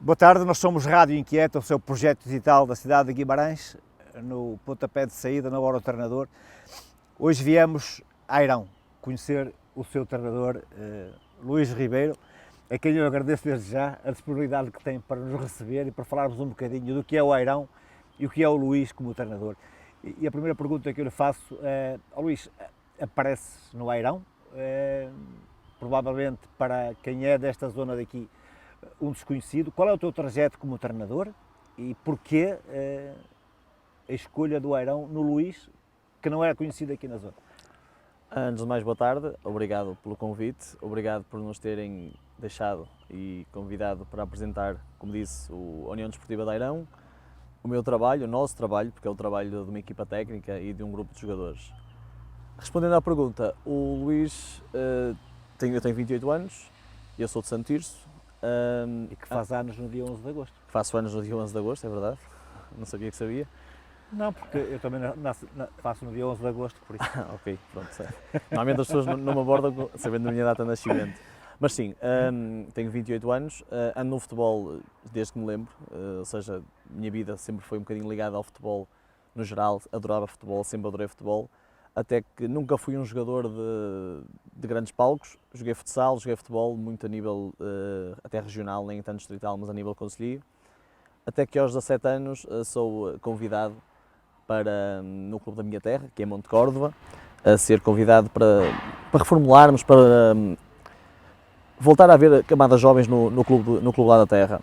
Boa tarde, nós somos Rádio Inquieta, o seu projeto digital da cidade de Guimarães, no pontapé de saída, na hora do treinador. Hoje viemos a Airão conhecer o seu treinador, Luís Ribeiro, a quem eu agradeço desde já a disponibilidade que tem para nos receber e para falarmos um bocadinho do que é o Airão e o que é o Luís como treinador. E a primeira pergunta que eu lhe faço é, Luís, aparece no Airão? Provavelmente para quem é desta zona daqui, um desconhecido. Qual é o teu trajeto como treinador e porquê a escolha do Airão no Luís, que não era conhecido aqui na zona? Antes de mais, boa tarde, obrigado pelo convite, obrigado por nos terem deixado e convidado para apresentar, como disse, a União Desportiva de Airão, o meu trabalho, o nosso trabalho, porque é o trabalho de uma equipa técnica e de um grupo de jogadores. Respondendo à pergunta, o Luís, eu tenho 28 anos, eu sou de Santo Tirso. E que faz anos no dia 11 de agosto. Faço anos no dia 11 de agosto, é verdade, não sabia que sabia. Não, porque eu também faço no dia 11 de agosto, por isso. Ok, pronto, sei. Normalmente as pessoas não me abordam sabendo a minha data de nascimento. Mas sim, tenho 28 anos, ando no futebol desde que me lembro, ou seja, a minha vida sempre foi um bocadinho ligada ao futebol no geral, adorava futebol, sempre adorei futebol, até que nunca fui um jogador de grandes palcos, joguei futsal, joguei futebol muito a nível até regional, nem tanto distrital, mas a nível concelhio, até que aos 17 anos sou convidado no clube da minha terra, que é Monte Córdoba, a ser convidado para reformularmos, para voltar a haver camadas jovens no clube lá da terra.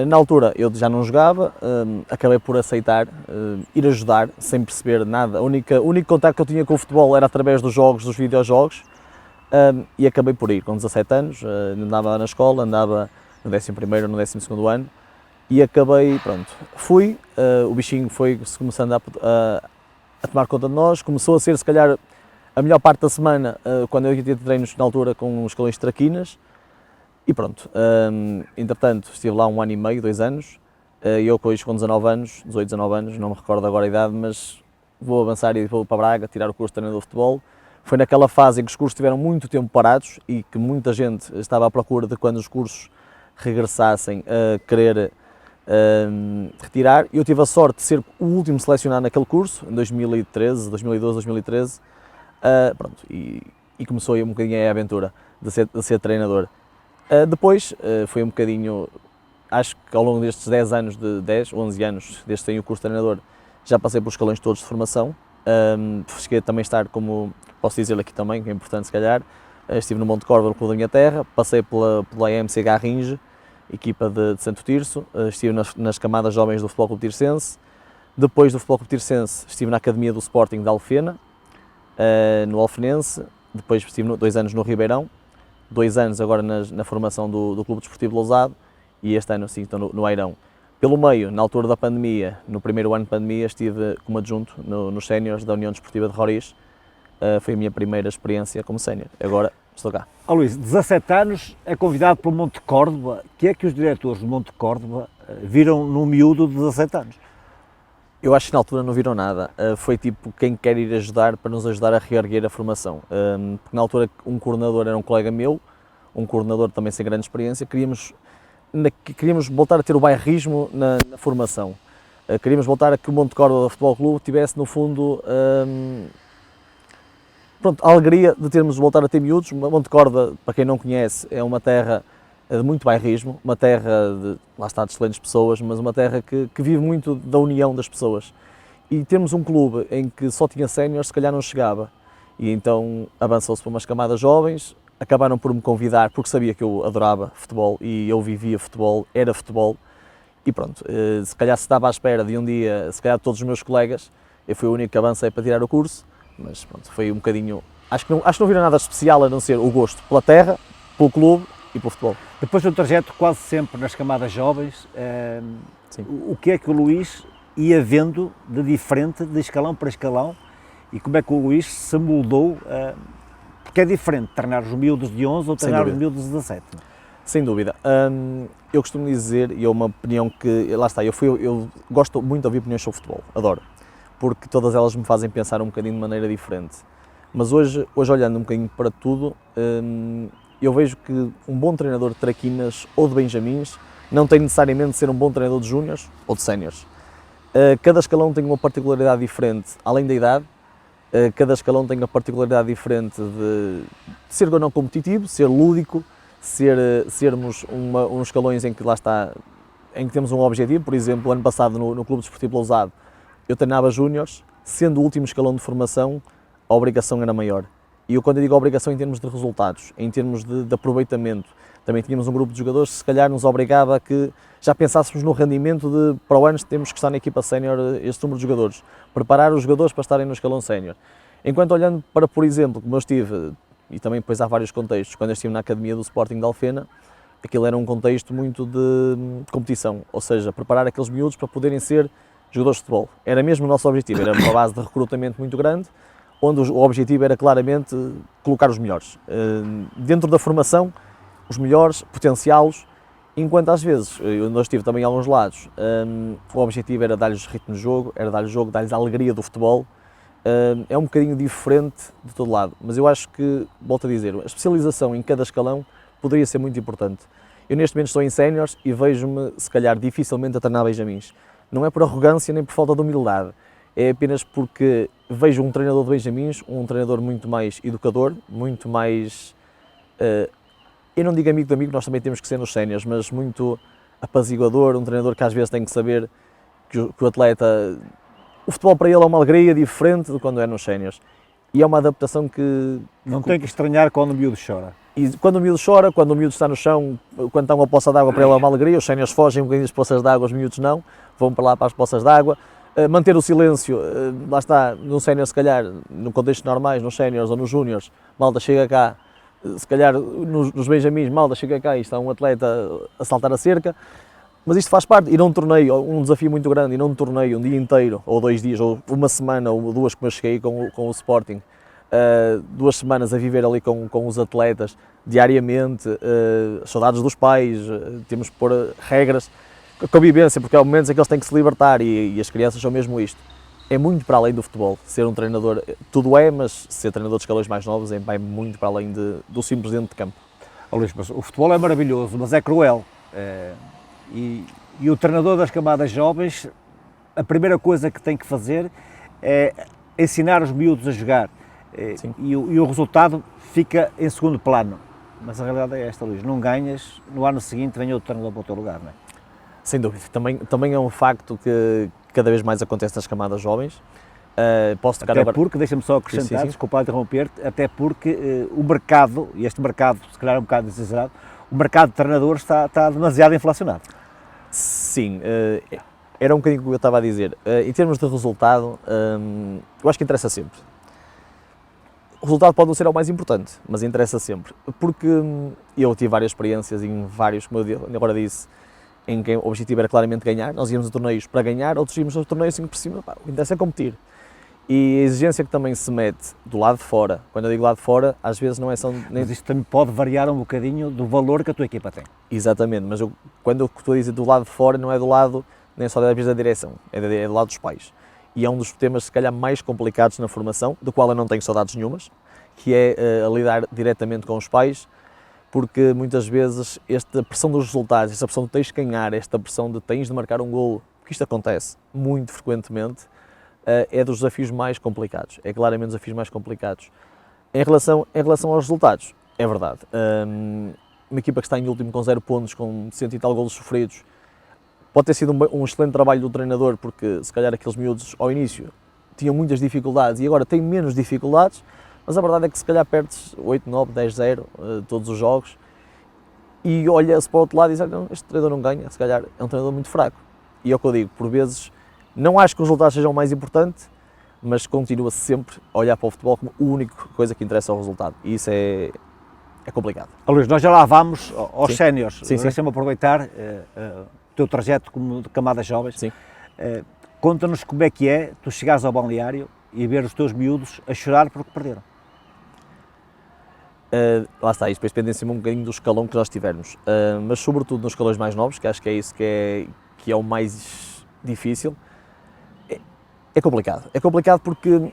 Na altura eu já não jogava, acabei por aceitar ir ajudar, sem perceber nada. O único contacto que eu tinha com o futebol era através dos jogos, dos videojogos, e acabei por ir com 17 anos, andava na escola, andava no 11º, no 12º ano, e acabei, pronto, fui, o bichinho foi-se começando a tomar conta de nós, começou a ser se calhar a melhor parte da semana, quando eu ia ter treinos na altura com os escalões de traquinas, e pronto, entretanto estive lá 1 ano e meio, 2 anos, eu hoje com 19 anos, 18, 19 anos, não me recordo agora a idade, mas vou avançar e vou para Braga tirar o curso de treinador de futebol. Foi naquela fase em que os cursos estiveram muito tempo parados e que muita gente estava à procura de quando os cursos regressassem a querer retirar. Eu tive a sorte de ser o último selecionado naquele curso, em 2013, 2012, 2013, pronto, e começou aí um bocadinho a aventura de ser treinador. Depois foi um bocadinho, acho que ao longo destes 10 anos, 11 anos, desde que tenho o curso de treinador, já passei pelos escalões todos de formação. Cheguei a também estar, como posso dizer aqui também, que é importante se calhar, estive no Monte Córdoba, no clube da minha terra, passei pela AMC Garringe, equipa de Santo Tirso, estive nas camadas jovens do Futebol Clube Tirsense. Depois do Futebol Clube Tirsense estive na Academia do Sporting de Alfena, no Alfenense. Depois estive 2 anos no Ribeirão, 2 anos agora na formação do Clube Desportivo Lousado, e este ano sim estou no Airão. Pelo meio, na altura da pandemia, no primeiro ano de pandemia, estive como adjunto nos séniores da União Desportiva de Roriz. Foi a minha primeira experiência como sénior. Agora estou cá. Luís, 17 anos, é convidado pelo Monte Córdoba. O que é que os diretores do Monte Córdoba viram no miúdo de 17 anos? Eu acho que na altura não viram nada, foi tipo quem quer ir ajudar para nos ajudar a reerguer a formação, porque na altura um coordenador era um colega meu, um coordenador também sem grande experiência, queríamos voltar a ter o bairrismo na formação, queríamos voltar a que o Monte Córdoba Futebol Clube tivesse no fundo pronto, a alegria de termos voltar a ter miúdos. Monte Córdoba, para quem não conhece, é uma terra de muito bairrismo, uma terra lá está, de excelentes pessoas, mas uma terra que vive muito da união das pessoas. E termos um clube em que só tinha séniores, se calhar não chegava. E então avançou-se para umas camadas jovens, acabaram por me convidar, porque sabia que eu adorava futebol e eu vivia futebol, era futebol. E pronto, se calhar se estava à espera de um dia, se calhar todos os meus colegas, eu fui o único que avancei para tirar o curso, mas pronto, foi um bocadinho, acho que não viram nada especial a não ser o gosto pela terra, pelo clube e pelo futebol. Depois do trajeto quase sempre nas camadas jovens, o que é que o Luís ia vendo de diferente de escalão para escalão e como é que o Luís se moldou, porque é diferente treinar os miúdos de 11 ou treinar os miúdos de 17? Sem dúvida. Eu costumo dizer, e é uma opinião que, lá está, eu gosto muito de ouvir opiniões sobre futebol, adoro, porque todas elas me fazem pensar um bocadinho de maneira diferente. Mas hoje olhando um bocadinho para tudo, eu vejo que um bom treinador de traquinas ou de benjamins não tem necessariamente de ser um bom treinador de júniores ou de séniores. Cada escalão tem uma particularidade diferente, além da idade, cada escalão tem uma particularidade diferente de ser ou não competitivo, ser lúdico, sermos uns escalões em que lá está, em que temos um objetivo. Por exemplo, ano passado no Clube Desportivo Lousado, eu treinava júniores, sendo o último escalão de formação, a obrigação era maior. E quando eu digo obrigação em termos de resultados, em termos de aproveitamento, também tínhamos um grupo de jogadores que se calhar nos obrigava a que já pensássemos no rendimento de para o ano temos que estar na equipa sénior este número de jogadores, preparar os jogadores para estarem no escalão sénior. Enquanto olhando para, por exemplo, como eu estive, e também depois há vários contextos, quando eu estive na academia do Sporting de Alfena, aquilo era um contexto muito de competição, ou seja, preparar aqueles miúdos para poderem ser jogadores de futebol. Era mesmo o nosso objetivo, era uma base de recrutamento muito grande, onde o objetivo era claramente colocar os melhores. Dentro da formação, os melhores, potenciá-los, enquanto às vezes, onde eu estive também a alguns lados, o objetivo era dar-lhes ritmo de jogo, era dar-lhes jogo, dar-lhes a alegria do futebol. É um bocadinho diferente de todo lado, mas eu acho que, volto a dizer, a especialização em cada escalão poderia ser muito importante. Eu neste momento estou em séniores e vejo-me, se calhar, dificilmente a treinar benjamins. Não é por arrogância nem por falta de humildade, é apenas porque vejo um treinador de benjamins, um treinador muito mais educador, muito mais... eu não digo amigo de amigo, nós também temos que ser nos séniores, mas muito apaziguador, um treinador que às vezes tem que saber que o atleta, o futebol para ele é uma alegria diferente de quando é nos séniores. E é uma adaptação que... Não tem que estranhar quando o miúdo chora. E quando o miúdo chora, quando o miúdo está no chão, quando está uma poça de água para ele é uma alegria, os séniores fogem um bocadinho das poças de água, os miúdos não, vão para lá para as poças de água. Manter o silêncio, lá está, no sénior se calhar, no contexto normais, nos séniores ou nos júniores, malta chega cá, se calhar nos benjamins, malta chega cá e está um atleta a saltar a cerca, mas isto faz parte, e num torneio, um desafio muito grande, e num torneio um dia inteiro, ou 2 dias, ou uma semana, ou 2 como eu cheguei com o Sporting, 2 semanas a viver ali com os atletas, diariamente, saudades dos pais, temos que pôr regras, convivência, porque há momentos em que eles têm que se libertar e as crianças são mesmo isto. É muito para além do futebol, ser um treinador, tudo é, mas ser treinador de escalões mais novos vai muito para além do simples dentro de campo. Luís, mas o futebol é maravilhoso, mas é cruel. E o treinador das camadas jovens, a primeira coisa que tem que fazer é ensinar os miúdos a jogar. E o resultado fica em segundo plano. Mas a realidade é esta, Luís, não ganhas, no ano seguinte vem outro treinador para o teu lugar, não é? Sem dúvida, também é um facto que cada vez mais acontece nas camadas jovens. Posso tocar até agora... porque, deixa-me só acrescentar, desculpa interromper-te, até porque o mercado, e este mercado se calhar é um bocado exagerado, o mercado de treinadores está demasiado inflacionado. Sim, era um bocadinho o que eu estava a dizer. Em termos de resultado, eu acho que interessa sempre. O resultado pode não ser o mais importante, mas interessa sempre, porque eu tive várias experiências em vários, como eu agora disse, em que o objetivo era claramente ganhar, nós íamos a torneios para ganhar, outros íamos a torneios assim por cima, o que interessa é competir. E a exigência que também se mete do lado de fora, quando eu digo lado de fora, às vezes não é só... Mas isto também pode variar um bocadinho do valor que a tua equipa tem. Exatamente, mas quando eu estou a dizer do lado de fora, não é do lado nem só da direção, é do lado dos pais. E é um dos temas, se calhar, mais complicados na formação, do qual eu não tenho saudades nenhumas, que é a lidar diretamente com os pais, porque muitas vezes esta pressão dos resultados, esta pressão de tens de ganhar, esta pressão de tens de marcar um golo, porque isto acontece muito frequentemente, é dos desafios mais complicados, é claramente dos desafios mais complicados. Em relação aos resultados, é verdade, uma equipa que está em último com 0 pontos, com 100 e tal golos sofridos, pode ter sido um excelente trabalho do treinador, porque se calhar aqueles miúdos ao início tinham muitas dificuldades e agora têm menos dificuldades, mas a verdade é que se calhar perdes 8, 9, 10, 0 todos os jogos e olha-se para o outro lado e diz, não, este treinador não ganha, se calhar é um treinador muito fraco. E é o que eu digo, por vezes não acho que os resultados sejam o mais importante, mas continua-se sempre a olhar para o futebol como a única coisa que interessa ao resultado e isso é complicado. Luís, nós já lá vamos aos séniores, deixa-me aproveitar o teu trajeto como de camadas jovens. Sim. Conta-nos como é que é tu chegares ao balneário e ver os teus miúdos a chorar porque perderam. Lá está, isto depois depende em cima um bocadinho do escalão que nós tivermos, mas sobretudo nos escalões mais novos, que acho que é isso que é o mais difícil, é complicado. É complicado porque,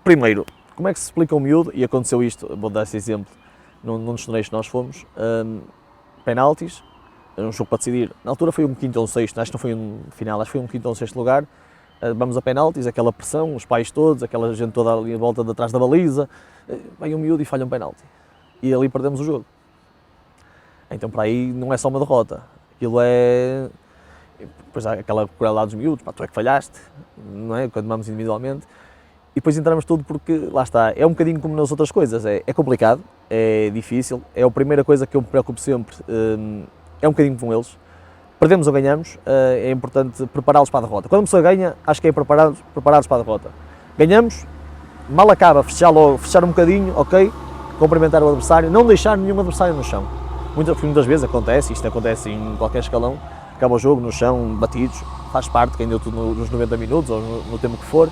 primeiro, como é que se explica um miúdo, e aconteceu isto, vou dar esse exemplo, num dos torneios que nós fomos, penaltis, um jogo para decidir. Na altura foi um quinto ou um sexto, acho que não foi um final, acho que foi um quinto ou um sexto lugar. Vamos a penaltis, aquela pressão, os pais todos, aquela gente toda ali em volta de trás da baliza, vem um miúdo e falha um penalti. E ali perdemos o jogo. Então para aí não é só uma derrota, aquilo é... Depois há aquela crueldade dos miúdos, pá, tu é que falhaste, não é? Quando vamos individualmente. E depois entramos tudo porque, lá está, é um bocadinho como nas outras coisas, é complicado, é difícil, é a primeira coisa que eu me preocupo sempre, é um bocadinho com eles. Perdemos ou ganhamos, é importante prepará-los para a derrota. Quando a pessoa ganha, acho que é prepará-los para a derrota. Ganhamos, mal acaba, fechar um bocadinho, ok, cumprimentar o adversário, não deixar nenhum adversário no chão. Muitas vezes acontece, isto acontece em qualquer escalão, acaba o jogo no chão, batidos, faz parte, quem deu tudo nos 90 minutos ou no tempo que for,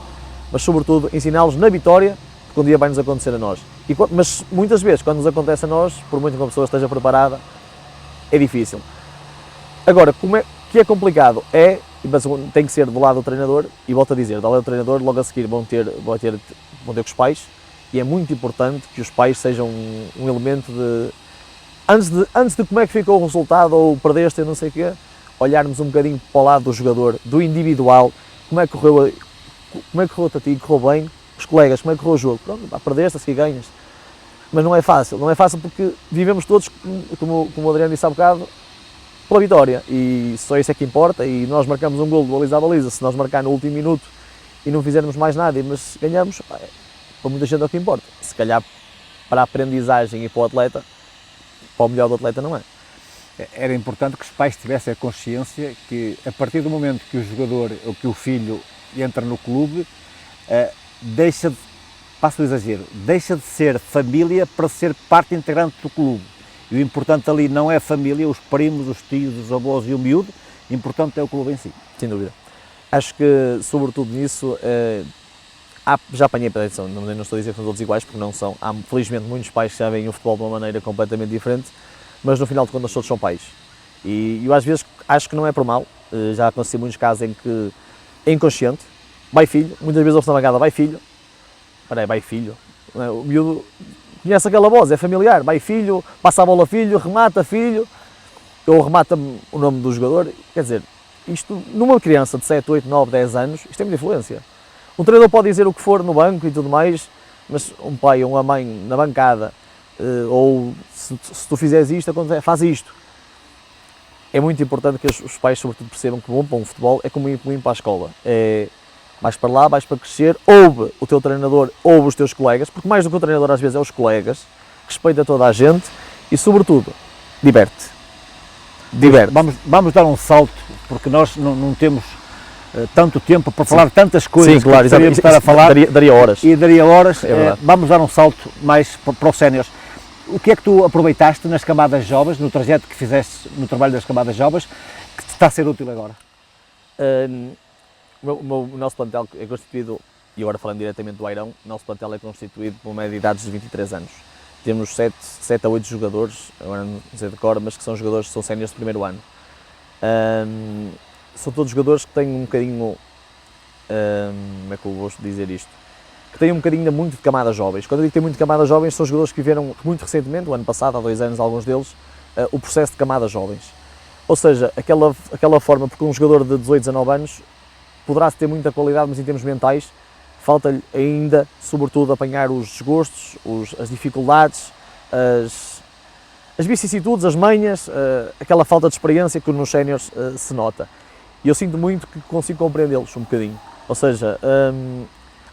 mas sobretudo ensiná-los na vitória, porque um dia vai nos acontecer a nós. Mas muitas vezes, quando nos acontece a nós, por muito que uma pessoa esteja preparada, é difícil. Agora, que é complicado, mas tem que ser do lado do treinador, e volto a dizer, do lado do treinador, logo a seguir vão ter com os pais, e é muito importante que os pais sejam um elemento de... Antes de como é que ficou o resultado, ou perdeste, não sei o quê, olharmos um bocadinho para o lado do jogador, do individual, como é que correu a ti, correu bem, os colegas, como é que correu o jogo, pronto, pá, perdeste, a seguir ganhas. Mas não é fácil porque vivemos todos, como o Adriano disse há bocado, pela vitória, e só isso é que importa, e nós marcamos um golo de baliza a baliza, se nós marcar no último minuto e não fizermos mais nada, mas ganhamos, pá, para muita gente é o que importa. Se calhar para a aprendizagem e para o atleta, para o melhor do atleta não é. Era importante que os pais tivessem a consciência que a partir do momento que o jogador ou que o filho entra no clube, deixa de, passo o exagero, deixa de ser família para ser parte integrante do clube. E o importante ali não é a família, os primos, os tios, os avós e o miúdo, o importante é o clube em si. Sem dúvida. Acho que, sobretudo nisso, já apanhei para atenção, não estou a dizer que são todos iguais, porque não são. Há, felizmente, muitos pais que já veem o futebol de uma maneira completamente diferente, mas no final de contas todos são pais. E eu às vezes acho que não é por mal, já aconteceu muitos casos em que é inconsciente, vai filho, muitas vezes ouve na bancada, vai filho, vai filho, o miúdo conhece aquela voz, é familiar, vai filho, passa a bola filho, remata filho, ou remata o nome do jogador, quer dizer, isto numa criança de 7, 8, 9, 10 anos, isto tem muita influência. Um treinador pode dizer o que for no banco e tudo mais, mas um pai ou uma mãe na bancada, ou se tu fizeres isto, faz isto. É muito importante que os pais, sobretudo, percebam que bom para um futebol é como ir para a escola. Vais para lá, vais para crescer, ouve o teu treinador, ouve os teus colegas, porque mais do que o treinador às vezes é os colegas, respeita toda a gente e, sobretudo, diverte. Vamos dar um salto, porque nós não temos tanto tempo para falar de tantas coisas. Sim, claro, que poderíamos estar a falar. Daria horas. E daria horas. É vamos dar um salto mais para os séniores. O que é que tu aproveitaste nas camadas jovens, no trajeto que fizeste no trabalho das camadas jovens, que te está a ser útil agora? O nosso plantel é constituído, e agora falando diretamente do Airão, o nosso plantel é constituído por uma média de idades de 23 anos. Temos 7 a 8 jogadores, agora não sei de cor, mas que são jogadores que são séniores de primeiro ano. São todos jogadores que têm um bocadinho, como é que eu vou dizer isto? Que têm um bocadinho ainda muito de camadas jovens. Quando eu digo que têm muito de camadas jovens, são jogadores que viveram muito recentemente, o ano passado, há 2 anos, alguns deles, o processo de camadas jovens. Ou seja, aquela forma, porque um jogador de 18, 19 anos poderá ter muita qualidade, mas em termos mentais, falta-lhe ainda, sobretudo, apanhar os desgostos, as dificuldades, as vicissitudes, as manhas, aquela falta de experiência que nos séniores se nota. E eu sinto muito que consigo compreendê-los um bocadinho. Ou seja,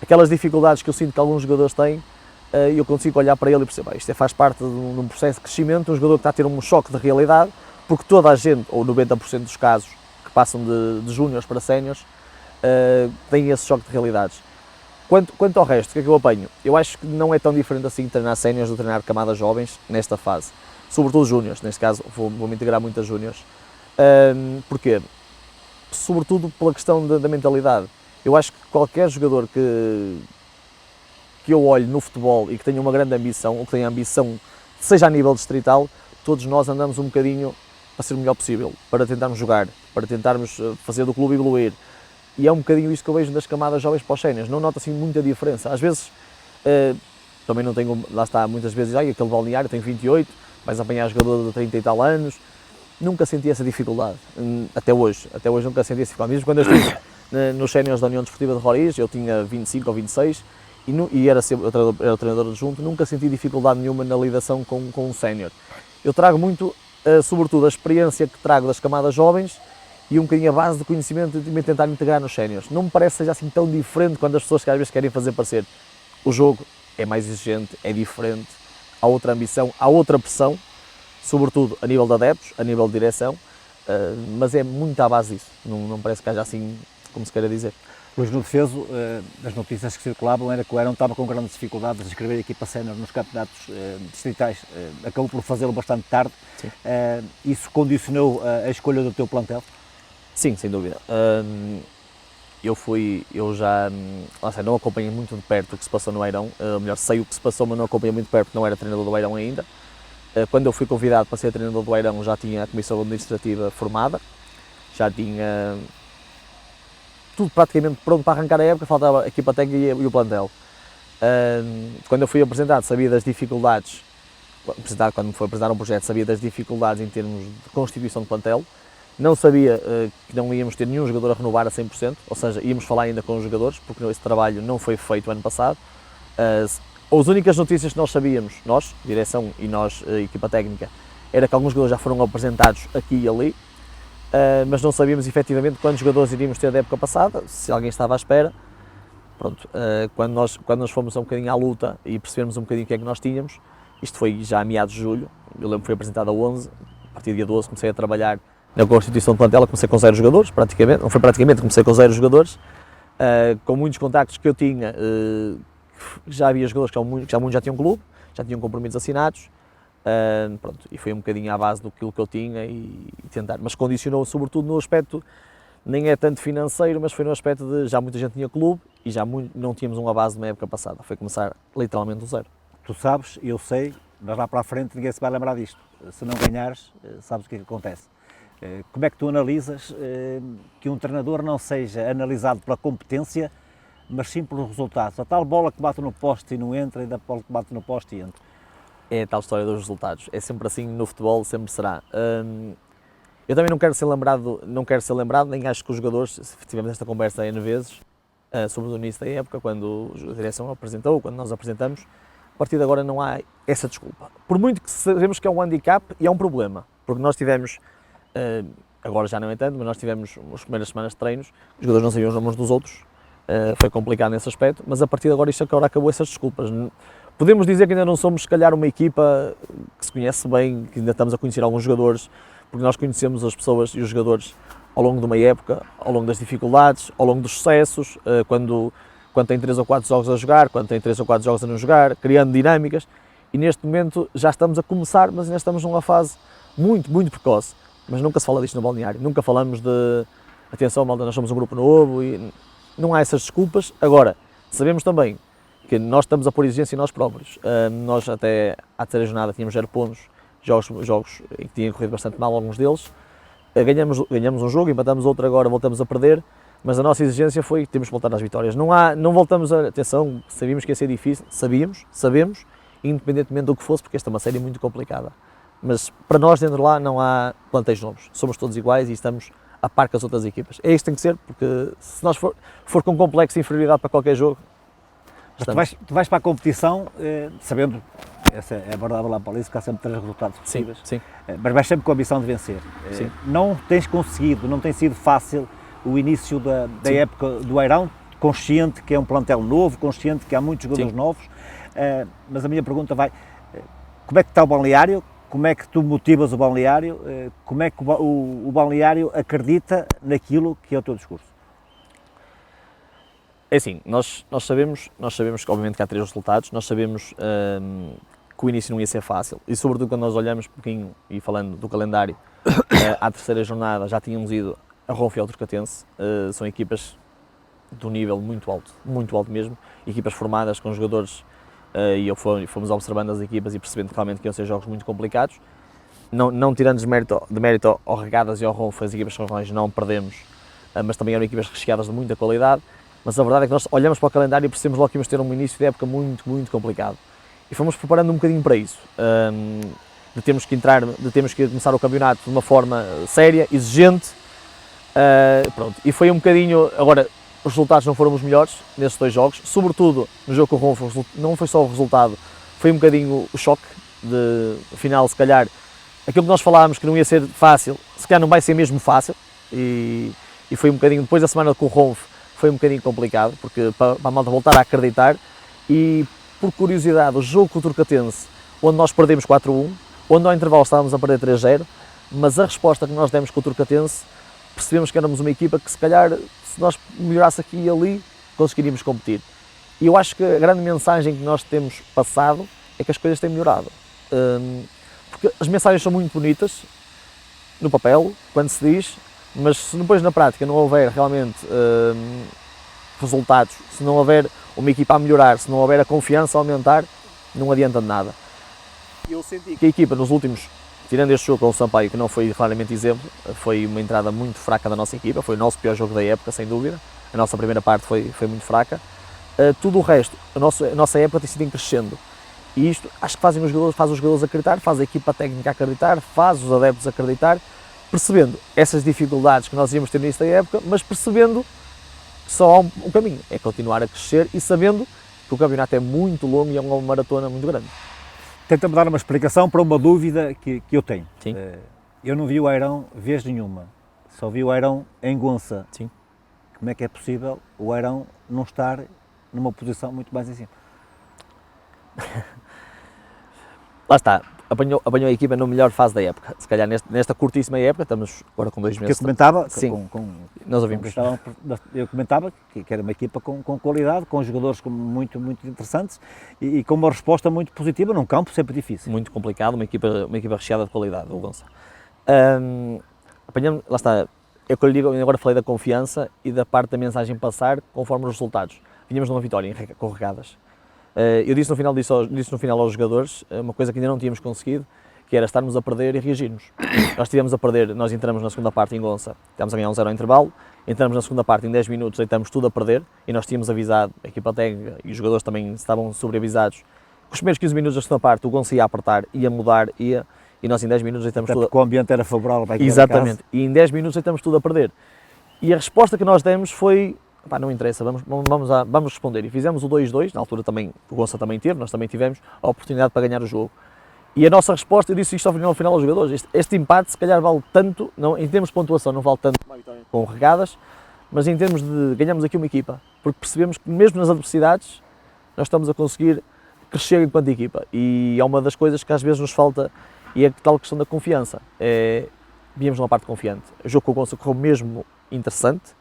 aquelas dificuldades que eu sinto que alguns jogadores têm, eu consigo olhar para ele e perceber, isto faz parte de um processo de crescimento, um jogador que está a ter um choque de realidade, porque toda a gente, ou 90% dos casos que passam de júniores para séniores, têm esse choque de realidades. Quanto ao resto, o que é que eu apanho? Eu acho que não é tão diferente assim treinar séniores do treinar camadas jovens nesta fase. Sobretudo júniores, neste caso vou-me integrar muito a júniores. Porquê? Sobretudo pela questão da mentalidade. Eu acho que qualquer jogador que eu olhe no futebol e que tenha uma grande ambição, ou que tenha ambição, seja a nível distrital, todos nós andamos um bocadinho para ser o melhor possível, para tentarmos jogar, para tentarmos fazer do clube evoluir. E é um bocadinho isso que eu vejo das camadas jovens para os séniores, não noto assim muita diferença. Às vezes, também não tenho, lá está, muitas vezes, aquele balneário tem 28, vais apanhar jogador de 30 e tal anos, nunca senti essa dificuldade, até hoje nunca senti essa dificuldade. Mesmo quando eu estive nos séniores da União Desportiva de Roriz, eu tinha 25 ou 26 e era o treinador adjunto, nunca senti dificuldade nenhuma na lidação com um sénior. Eu trago muito, sobretudo, a experiência que trago das camadas jovens e um bocadinho a base de conhecimento de me tentar integrar nos séniores. Não me parece que seja assim tão diferente quando as pessoas que às vezes querem fazer parecer. O jogo é mais exigente, é diferente, há outra ambição, há outra pressão, sobretudo a nível de adeptos, a nível de direção, mas é muito à base disso, não parece que haja assim, como se queira dizer. Luís, no defeso, as notícias que circulavam era que o Airão estava com grandes dificuldades a inscrever a equipa sénior nos campeonatos distritais, acabou por fazê-lo bastante tarde. Isso condicionou a escolha do teu plantel? Sim, sem dúvida. Eu já não acompanhei muito de perto o que se passou no Airão, ou melhor, sei o que se passou, mas não acompanhei muito de perto porque não era treinador do Airão ainda. Quando eu fui convidado para ser treinador do Airão já tinha a comissão administrativa formada, já tinha tudo praticamente pronto para arrancar a época, faltava a equipa técnica e o plantel. Quando eu fui apresentado, sabia das dificuldades, quando me foi apresentar um projeto, sabia das dificuldades em termos de constituição de plantel, não sabia que não íamos ter nenhum jogador a renovar a 100%, ou seja, íamos falar ainda com os jogadores, porque esse trabalho não foi feito ano passado. As únicas notícias que nós sabíamos, nós, direção e nós, equipa técnica, era que alguns jogadores já foram apresentados aqui e ali, mas não sabíamos efetivamente quantos jogadores iríamos ter da época passada, se alguém estava à espera. Pronto, quando nós fomos um bocadinho à luta e percebemos um bocadinho o que é que nós tínhamos, isto foi já a meados de julho, eu lembro que foi apresentado a 11, a partir do dia 12 comecei a trabalhar na constituição de plantel, comecei com 0 jogadores, praticamente, não foi praticamente, comecei com 0 jogadores, com muitos contactos que eu tinha, já havia jogadores que já tinham clube, já tinham compromissos assinados, pronto, e foi um bocadinho à base do que eu tinha e tentar, mas condicionou sobretudo no aspecto, nem é tanto financeiro, mas foi no aspecto de já muita gente tinha clube e já não tínhamos uma base na época passada, foi começar literalmente do zero. Tu sabes, eu sei, mas lá para a frente ninguém se vai lembrar disto, se não ganhares, sabes o que é que acontece. Como é que tu analisas que um treinador não seja analisado pela competência, mas sim pelos resultados? A tal bola que bate no poste e não entra e da bola que bate no poste e entra. É a tal história dos resultados, é sempre assim no futebol, sempre será. Eu também não quero ser lembrado, nem acho que os jogadores, se tivemos esta conversa N vezes, sobre o início da época, quando a direção apresentou, quando nós apresentamos, a partir de agora não há essa desculpa. Por muito que sabemos que é um handicap e é um problema, porque nós tivemos, agora já não é tanto, mas nós tivemos as primeiras semanas de treinos, os jogadores não sabiam os nomes dos outros, foi complicado nesse aspecto, mas a partir de agora isto agora acabou essas desculpas. Podemos dizer que ainda não somos, se calhar, uma equipa que se conhece bem, que ainda estamos a conhecer alguns jogadores, porque nós conhecemos as pessoas e os jogadores ao longo de uma época, ao longo das dificuldades, ao longo dos sucessos, quando tem 3 ou 4 jogos a jogar, quando tem 3 ou 4 jogos a não jogar, criando dinâmicas, e neste momento já estamos a começar, mas ainda estamos numa fase muito, muito precoce, mas nunca se fala disto no balneário, nunca falamos de, atenção malta, nós somos um grupo novo e não há essas desculpas. Agora, sabemos também que nós estamos a pôr exigência em nós próprios, nós até à terceira jornada tínhamos 0 pontos, jogos em que tinham corrido bastante mal alguns deles, ganhamos um jogo, empatamos outro agora, voltamos a perder, mas a nossa exigência foi que temos que voltar às vitórias. Não voltamos a, atenção, sabíamos que ia ser difícil, sabemos, independentemente do que fosse, porque esta é uma série muito complicada. Mas para nós dentro de lá não há plantéis novos, somos todos iguais e estamos a par com as outras equipas. É isto que tem que ser, porque se nós for com complexo de inferioridade para qualquer jogo, tu vais para a competição sabendo, essa é a verdade lá para ali, que há sempre 3 resultados possíveis, sim. Mas vais sempre com a ambição de vencer. Não tens conseguido, não tem sido fácil o início da época do Airão, consciente que é um plantel novo, consciente que há muitos jogadores novos, mas a minha pergunta vai, como é que está o balneário? Como é que tu motivas o balneário? Como é que o balneário acredita naquilo que é o teu discurso? É assim, nós sabemos que obviamente que há 3 resultados, nós sabemos que o início não ia ser fácil e sobretudo quando nós olhamos um pouquinho e falando do calendário, à terceira jornada já tínhamos ido a Ronfi e ao Turcatense, são equipas de um nível muito alto mesmo, equipas formadas com jogadores e fomos observando as equipas e percebendo que realmente que iam ser jogos muito complicados, não tirando de mérito ao Regadas e ao Ronfi, as equipas que não perdemos, mas também eram equipas recheadas de muita qualidade. Mas a verdade é que nós olhamos para o calendário e percebemos logo que íamos ter um início de época muito, muito complicado. E fomos preparando um bocadinho para isso. de termos que começar o campeonato de uma forma séria, exigente, pronto. E foi um bocadinho, agora, os resultados não foram os melhores nesses 2 jogos, sobretudo no jogo com o Ronfo, não foi só o resultado, foi um bocadinho o choque de, afinal, se calhar, aquilo que nós falávamos que não ia ser fácil, se calhar não vai ser mesmo fácil, e foi um bocadinho, depois da semana com o Ronfo, foi um bocadinho complicado, porque para a malta voltar a acreditar, e por curiosidade, o jogo com o Turcatense, onde nós perdemos 4-1, onde ao intervalo estávamos a perder 3-0, mas a resposta que nós demos com o Turcatense, percebemos que éramos uma equipa que se calhar, se nós melhorasse aqui e ali, conseguiríamos competir. E eu acho que a grande mensagem que nós temos passado é que as coisas têm melhorado. Porque as mensagens são muito bonitas, no papel, quando se diz, mas se depois na prática não houver realmente resultados, se não houver uma equipa a melhorar, se não houver a confiança a aumentar, não adianta de nada. Eu senti que a equipa nos últimos, tirando este jogo com o Sampaio, que não foi claramente exemplo, foi uma entrada muito fraca da nossa equipa, foi o nosso pior jogo da época, sem dúvida. A nossa primeira parte foi muito fraca. Tudo o resto, a nossa época tem sido em crescendo. E isto acho que faz os jogadores acreditar, faz a equipa técnica acreditar, faz os adeptos acreditar, percebendo essas dificuldades que nós íamos ter no início da época, mas percebendo que só há um caminho, é continuar a crescer e sabendo que o campeonato é muito longo e é uma maratona muito grande. Tenta-me dar uma explicação para uma dúvida que eu tenho. Sim. Eu não vi o Eirão vez nenhuma, só vi o Eirão em Gonça. Sim. Como é que é possível o Eirão não estar numa posição muito mais em cima? Lá está, apanhou a equipa na melhor fase da época, se calhar nesta curtíssima época, estamos agora com 2 meses. Que eu comentava, sim, nós ouvimos. Eu comentava que era uma equipa com qualidade, com jogadores muito interessantes e com uma resposta muito positiva num campo sempre difícil. Muito complicado, uma equipa recheada de qualidade, o Gonça. Apanhamos, lá está, é o que eu lhe digo, agora falei da confiança e da parte da mensagem passar conforme os resultados. Vínhamos de uma vitória com regadas. Eu disse no final aos jogadores uma coisa que ainda não tínhamos conseguido, que era estarmos a perder e reagirmos. Nós estivemos a perder, nós entramos na segunda parte em Gonça, estávamos a ganhar 1-0 ao intervalo, entramos na segunda parte em 10 minutos, deitamos tudo a perder e nós tínhamos avisado, a equipa técnica e os jogadores também estavam sobreavisados, que os primeiros 15 minutos da segunda parte o Gonça ia apertar, ia mudar, e nós em 10 minutos deitamos tudo a perder. Porque o ambiente era favorável para aquele Exatamente, caso. e em 10 minutos deitamos tudo a perder. E a resposta que nós demos foi: pá, não interessa, vamos responder. E fizemos o 2-2, na altura também, o Gonça também teve, nós também tivemos a oportunidade para ganhar o jogo. E a nossa resposta, eu disse isto ao final aos jogadores, este empate se calhar vale tanto, não, em termos de pontuação não vale tanto com regadas, mas em termos de ganharmos aqui uma equipa, porque percebemos que mesmo nas adversidades nós estamos a conseguir crescer enquanto equipa. E é uma das coisas que às vezes nos falta, e é a tal questão da confiança. Viemos numa parte confiante. O jogo com o Gonça correu mesmo interessante,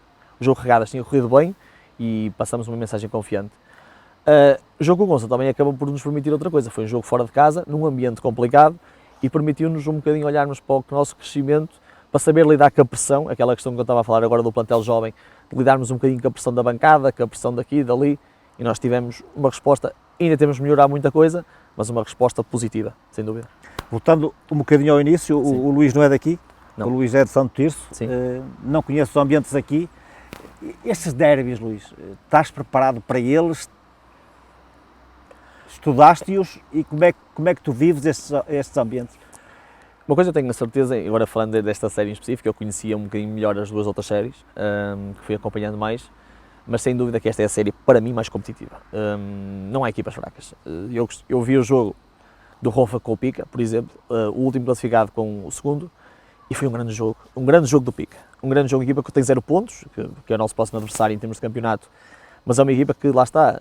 o jogo de regadas tinha corrido bem e passamos uma mensagem confiante. O jogo com o Gonça também acabou por nos permitir outra coisa, foi um jogo fora de casa, num ambiente complicado, e permitiu-nos um bocadinho olharmos para o nosso crescimento, para saber lidar com a pressão, aquela questão que eu estava a falar agora do plantel jovem, de lidarmos um bocadinho com a pressão da bancada, com a pressão daqui e dali, e nós tivemos uma resposta, ainda temos de melhorar muita coisa, mas uma resposta positiva, sem dúvida. Voltando um bocadinho ao início, o Luís não é daqui, não. O Luís é de Santo Tirso, Sim. Não conhece os ambientes aqui. Estes derbys, Luís, estás preparado para eles? Estudaste-os e como é que tu vives estes ambientes? Uma coisa eu tenho a certeza, agora falando desta série em específico, eu conhecia um bocadinho melhor as 2 outras séries, que fui acompanhando mais, mas sem dúvida que esta é a série, para mim, mais competitiva. Não há equipas fracas. Eu vi o jogo do Ronfa com o Pica, por exemplo, o último classificado com o segundo, e foi um grande jogo do Pica. Um grande jogo de equipa que tem 0 pontos, que é o nosso próximo adversário em termos de campeonato, mas é uma equipa que, lá está,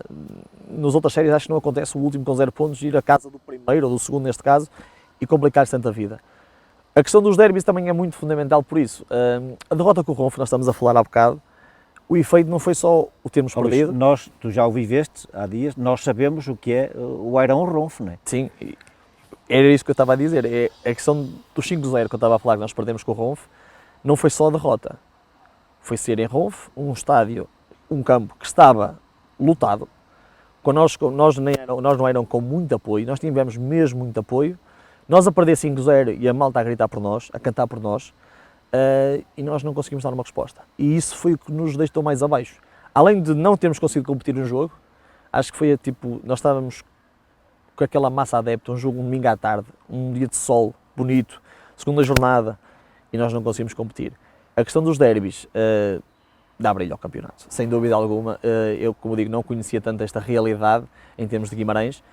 nas outras séries acho que não acontece o último com 0 pontos ir à casa do primeiro, ou do segundo neste caso, e complicar-se tanto a vida. A questão dos derbys também é muito fundamental por isso. A derrota com o Ronfo, nós estamos a falar há bocado, o efeito não foi só o termos perdido. Tu já o viveste há dias, nós sabemos o que é o Eirão Ronfo, não é? Sim, era isso que eu estava a dizer. É a questão dos 5-0 que eu estava a falar, que nós perdemos com o Ronfo, não foi só a derrota. Foi ser em Ronfo, um estádio, um campo que estava lotado, nós não eram com muito apoio, nós tivemos mesmo muito apoio, nós a perder 5-0 e a malta a gritar por nós, a cantar por nós, e nós não conseguimos dar uma resposta. E isso foi o que nos deixou mais abaixo. Além de não termos conseguido competir no jogo, acho que foi nós estávamos com aquela massa adepta, um jogo um domingo à tarde, um dia de sol, bonito, segunda jornada, e nós não conseguimos competir. A questão dos derbys dá brilho ao campeonato, sem dúvida alguma. Eu, como digo, não conhecia tanto esta realidade em termos de Guimarães,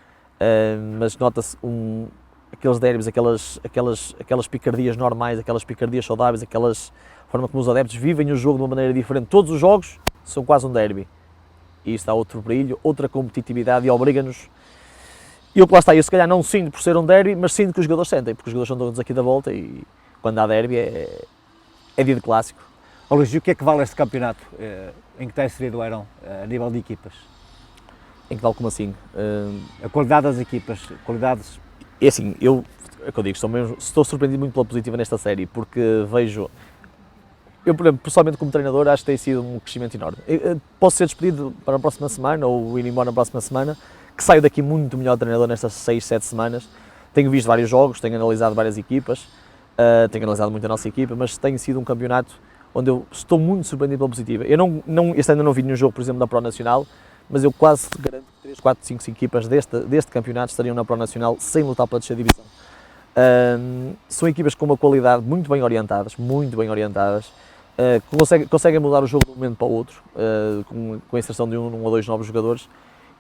mas nota-se aqueles derbys, aquelas picardias normais, aquelas picardias saudáveis, aquelas forma como os adeptos vivem o jogo de uma maneira diferente. Todos os jogos são quase um derby. E isto dá outro brilho, outra competitividade e obriga-nos. E eu que lá está, eu se calhar não sinto por ser um derby, mas sinto que os jogadores sentem, porque os jogadores são todos aqui da volta e quando há derby é dia de clássico. Ó Luís, e o que é que vale este campeonato em que está inserido o Airão, a nível de equipas? Em que vale como assim? A qualidade das equipas, qualidades... É assim, é o que eu digo, estou surpreendido muito pela positiva nesta série, porque vejo... Eu, por exemplo, pessoalmente como treinador, acho que tem sido um crescimento enorme. Posso ser despedido para a próxima semana ou ir embora na próxima semana, que saio daqui muito melhor treinador nestas 6, 7 semanas. Tenho visto vários jogos, tenho analisado várias equipas, tenho analisado muito a nossa equipa, mas tem sido um campeonato onde eu estou muito surpreendido pela positiva. Eu este ano não vi nenhum jogo, por exemplo, da Pro Nacional, mas eu quase garanto que 3, 4, 5 equipas deste campeonato estariam na Pro Nacional sem lutar para descer a divisão. São equipas com uma qualidade muito bem orientadas, conseguem mudar o jogo de um momento para o outro, com a inserção de um ou dois novos jogadores,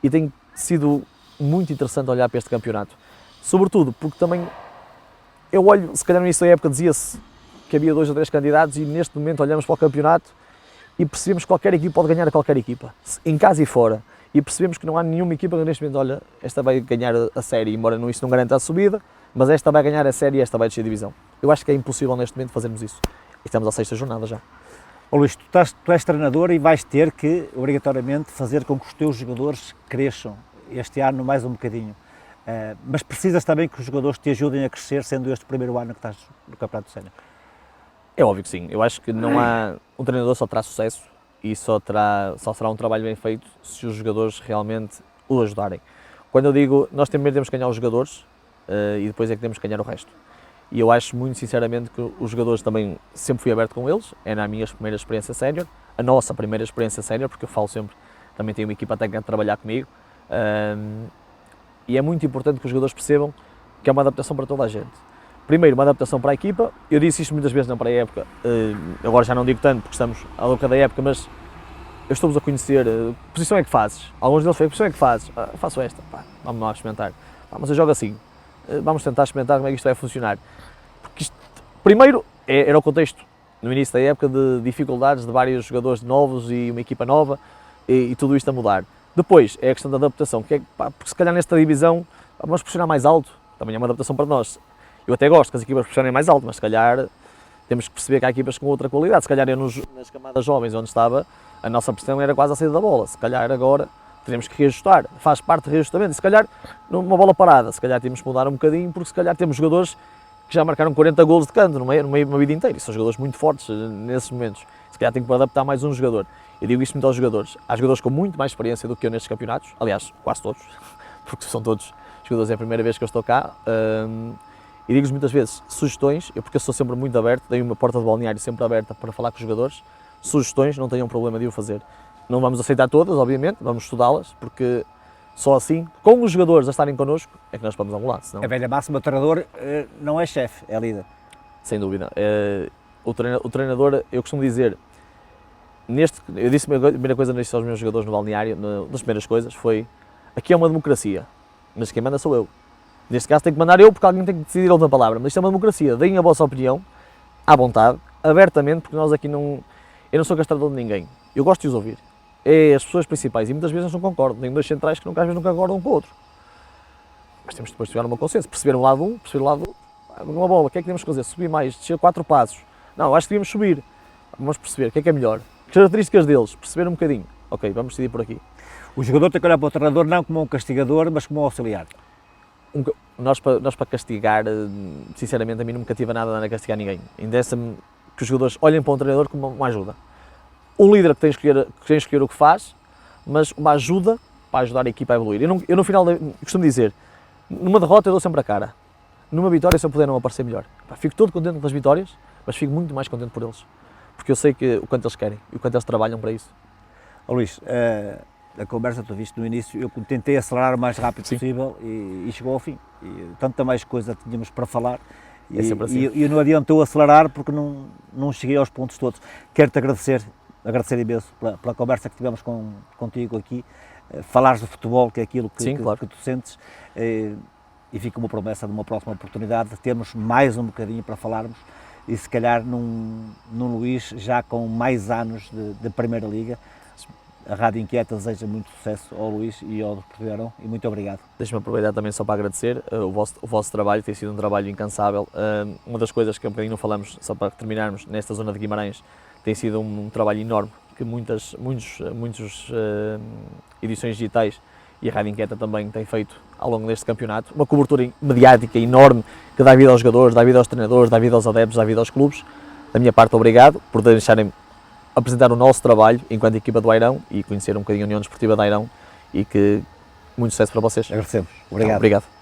e tem sido muito interessante olhar para este campeonato. Sobretudo porque também eu olho, se calhar no início da época dizia-se que havia 2 ou 3 candidatos e neste momento olhamos para o campeonato e percebemos que qualquer equipa pode ganhar a qualquer equipa, em casa e fora. E percebemos que não há nenhuma equipa que neste momento, olha, esta vai ganhar a série, embora isso não garanta a subida, mas esta vai ganhar a série e esta vai descer a divisão. Eu acho que é impossível neste momento fazermos isso. E estamos à 6ª jornada já. Ó Luís, tu és treinador e vais ter que, obrigatoriamente, fazer com que os teus jogadores cresçam este ano mais um bocadinho. Mas precisas também que os jogadores te ajudem a crescer, sendo este o primeiro ano que estás no Campeonato Sénior. É óbvio que sim. Eu acho que não há... Um treinador só terá sucesso e só será um trabalho bem feito se os jogadores realmente o ajudarem. Quando eu digo, nós primeiro temos que ganhar os jogadores e depois é que temos que ganhar o resto. E eu acho muito sinceramente que os jogadores também, sempre fui aberto com eles, é na minha primeira experiência sénior, a nossa primeira experiência sénior, porque eu falo sempre, também tenho uma equipa técnica a trabalhar comigo, e é muito importante que os jogadores percebam que é uma adaptação para toda a gente. Primeiro, uma adaptação para a equipa, eu disse isto muitas vezes na pré-época, agora já não digo tanto porque estamos à boca da época, mas eu estou-vos a conhecer, que posição é que fazes? Alguns deles falam, que posição é que fazes? Faço esta, vamos lá experimentar, mas eu jogo assim, vamos tentar experimentar como é que isto vai funcionar. Porque isto, primeiro, era o contexto no início da época de dificuldades de vários jogadores novos e uma equipa nova e tudo isto a mudar. Depois é a questão da adaptação, que é, porque se calhar nesta divisão vamos pressionar mais alto, também é uma adaptação para nós. Eu até gosto que as equipas pressionem mais alto, mas se calhar temos que perceber que há equipas com outra qualidade. Se calhar eu nas camadas jovens onde estava, a nossa pressão era quase a saída da bola. Se calhar agora teremos que reajustar, faz parte do reajustamento. E se calhar numa bola parada, se calhar temos que mudar um bocadinho, porque se calhar temos jogadores que já marcaram 40 golos de canto numa vida inteira, e são jogadores muito fortes nesses momentos. Se calhar tem que adaptar mais um jogador. Eu digo isto muito aos jogadores. Há jogadores com muito mais experiência do que eu nestes campeonatos, aliás, quase todos, porque são todos jogadores, é a primeira vez que eu estou cá. E digo-lhes muitas vezes, sugestões, porque eu sou sempre muito aberto, tenho uma porta de balneário sempre aberta para falar com os jogadores, sugestões, não tenham problema de o fazer. Não vamos aceitar todas, obviamente, vamos estudá-las, porque só assim, com os jogadores a estarem connosco, é que nós vamos ao lado. Senão... A velha máxima, o treinador não é chefe, é líder. Sem dúvida. O treinador, eu costumo dizer, eu disse a primeira coisa aos meus jogadores no balneário, das primeiras coisas, foi, aqui é uma democracia, mas quem manda sou eu. Neste caso tenho que mandar eu, porque alguém tem que decidir a última palavra, mas isto é uma democracia, deem a vossa opinião, à vontade, abertamente, porque nós aqui eu não sou castrador de ninguém, eu gosto de os ouvir. É as pessoas principais, e muitas vezes não concordo, tenho 2 centrais que às vezes nunca concordam um com o outro. Mas temos depois de chegar numa consenso, perceber um lado perceber o lado do outro. Uma bola, o que é que temos que fazer? Subir mais, descer 4 passos. Não, acho que devíamos subir. Vamos perceber o que é melhor. As características deles, perceber um bocadinho. Ok, vamos decidir por aqui. O jogador tem que olhar para o treinador não como um castigador, mas como um auxiliar. Nós para castigar, sinceramente, a mim não me cativa nada a castigar ninguém. Interessa-me que os jogadores olhem para um treinador como uma ajuda. Um líder que tem que escolher o que faz, mas uma ajuda para ajudar a equipa a evoluir. Eu no final, costumo dizer, numa derrota eu dou sempre a cara. Numa vitória, se eu puder não aparecer melhor. Fico todo contente com as vitórias, mas fico muito mais contente por eles. Porque eu sei o quanto eles querem e o quanto eles trabalham para isso. Luís, a conversa, tu viste no início, eu tentei acelerar o mais rápido Sim. possível e chegou ao fim. E tanta mais coisa tínhamos para falar. É sempre assim. E não adiantou acelerar porque não cheguei aos pontos todos. Quero-te agradecer imenso pela conversa que tivemos contigo aqui. Falares do futebol, que é aquilo Sim, claro. que tu sentes. E fica uma promessa de uma próxima oportunidade de termos mais um bocadinho para falarmos e se calhar num Luís já com mais anos de Primeira Liga. A Rádio Inquieta deseja muito sucesso ao Luís e ao Desportivo de Airão e muito obrigado. Deixa-me aproveitar também só para agradecer o vosso trabalho, tem sido um trabalho incansável. Uma das coisas que um bocadinho não falamos, só para terminarmos, nesta zona de Guimarães, tem sido um trabalho enorme, que muitas edições digitais e a Rádio Inquieta também tem feito ao longo deste campeonato. Uma cobertura mediática enorme que dá vida aos jogadores, dá vida aos treinadores, dá vida aos adeptos, dá vida aos clubes. Da minha parte, obrigado por deixarem apresentar o nosso trabalho enquanto equipa do Airão e conhecer um bocadinho a União Desportiva do Airão e que muito sucesso para vocês. Agradecemos. Obrigado. Obrigado.